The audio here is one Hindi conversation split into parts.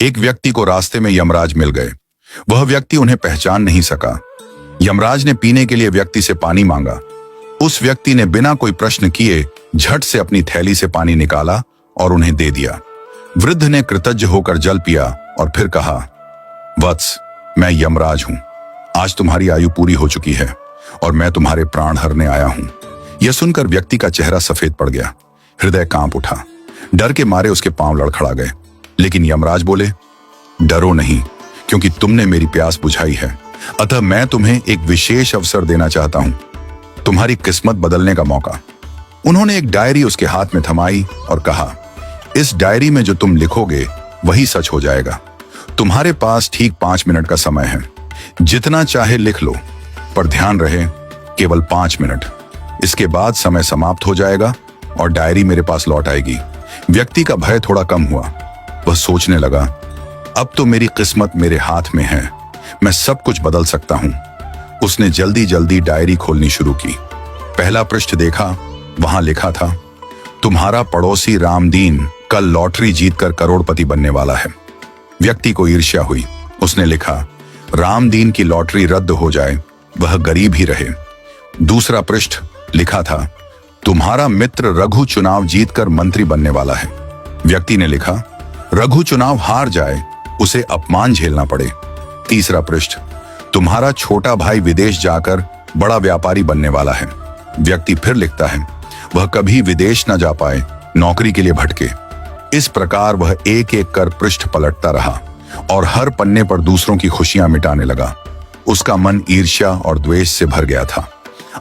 एक व्यक्ति को रास्ते में यमराज मिल गए। वह व्यक्ति उन्हें पहचान नहीं सका। यमराज ने पीने के लिए व्यक्ति से पानी मांगा। उस व्यक्ति ने बिना कोई प्रश्न किए झट से अपनी थैली से पानी निकाला और उन्हें दे दिया। वृद्ध ने कृतज्ञ होकर जल पिया और फिर कहा, वत्स, मैं यमराज हूं। आज तुम्हारी आयु पूरी हो चुकी है और मैं तुम्हारे प्राण हरने आया हूं। यह सुनकर व्यक्ति का चेहरा सफेद पड़ गया। हृदय कांप उठा। डर के मारे उसके पांव लड़खड़ा गए। लेकिन यमराज बोले, डरो नहीं, क्योंकि तुमने मेरी प्यास बुझाई है। अतः मैं तुम्हें एक विशेष अवसर देना चाहता हूं, तुम्हारी किस्मत बदलने का मौका। उन्होंने एक डायरी उसके हाथ में थमाई और कहा, इस डायरी में जो तुम लिखोगे वही सच हो जाएगा। तुम्हारे पास ठीक 5 मिनट का समय है। जितना चाहे लिख लो, पर ध्यान रहे केवल 5 मिनट। इसके बाद समय समाप्त हो जाएगा और डायरी मेरे पास लौट आएगी। व्यक्ति का भय थोड़ा कम हुआ। वह सोचने लगा, अब तो मेरी किस्मत मेरे हाथ में है, मैं सब कुछ बदल सकता हूं। उसने जल्दी जल्दी डायरी खोलनी शुरू की। पहला पृष्ठ देखा। वहां लिखा था, तुम्हारा पड़ोसी रामदीन कल लॉटरी जीतकर करोड़पति बनने वाला है। व्यक्ति को ईर्ष्या हुई। उसने लिखा, रामदीन की लॉटरी रद्द हो जाए, वह गरीब ही रहे। दूसरा पृष्ठ लिखा था, तुम्हारा मित्र रघु चुनाव जीतकर मंत्री बनने वाला है। व्यक्ति ने लिखा, रघु चुनाव हार जाए, उसे अपमान झेलना पड़े। तीसरा पृष्ठ, तुम्हारा छोटा भाई विदेश जाकर बड़ा व्यापारी बनने वाला है। व्यक्ति फिर लिखता है, वह कभी विदेश न जा पाए, नौकरी के लिए भटके। इस प्रकार वह एक एक कर पृष्ठ पलटता रहा और हर पन्ने पर दूसरों की खुशियां मिटाने लगा। उसका मन ईर्ष्या और द्वेष से भर गया था।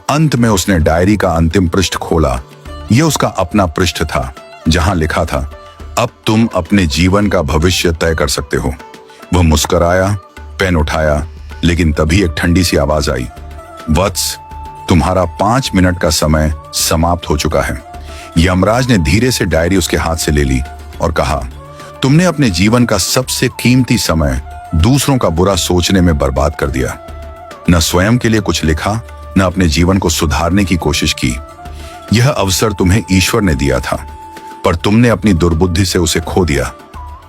अंत में उसने डायरी का अंतिम पृष्ठ खोला। यह उसका अपना पृष्ठ था, जहां लिखा था, अब तुम अपने जीवन का भविष्य तय कर सकते हो। वह मुस्कुराया, पेन उठाया, लेकिन तभी एक ठंडी सी आवाज आई, वत्स, तुम्हारा 5 मिनट का समय समाप्त हो चुका है। यमराज ने धीरे से डायरी उसके हाथ से ले ली और कहा, तुमने अपने जीवन का सबसे कीमती समय दूसरों का बुरा सोचने में बर्बाद कर दिया। न स्वयं के लिए कुछ लिखा, न अपने जीवन को सुधारने की कोशिश की। यह अवसर तुम्हें ईश्वर ने दिया था, पर तुमने अपनी दुर्बुद्धि से उसे खो दिया।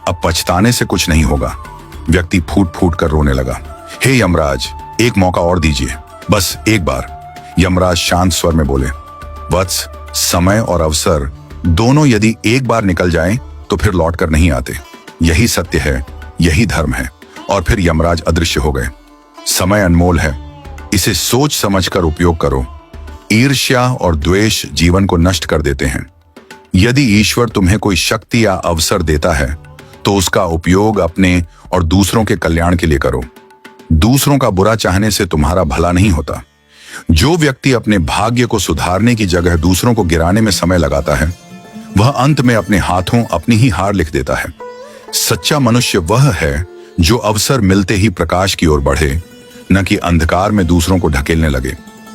अब पछताने से कुछ नहीं होगा। व्यक्ति फूट फूट कर रोने लगा। हे यमराज, एक मौका और दीजिए, बस एक बार। यमराज शांत स्वर में बोले, वत्स, समय और अवसर दोनों यदि एक बार निकल जाएं, तो फिर लौट कर नहीं आते। यही सत्य है, यही धर्म है। और फिर यमराज अदृश्य हो गए। समय अनमोल है, इसे सोच समझकर उपयोग करो। ईर्ष्या और द्वेष जीवन को नष्ट कर देते हैं। यदि ईश्वर तुम्हें कोई शक्ति या अवसर देता है, तो उसका उपयोग अपने और दूसरों के कल्याण के लिए करो। दूसरों का बुरा चाहने से तुम्हारा भला नहीं होता। जो व्यक्ति अपने भाग्य को सुधारने की जगह दूसरों को गिराने में समय लगाता है, वह अंत में अपने हाथों अपनी ही हार लिख देता है। सच्चा मनुष्य वह है जो अवसर मिलते ही प्रकाश की ओर बढ़े, न कि अंधकार में दूसरों को ढकेलने लगे।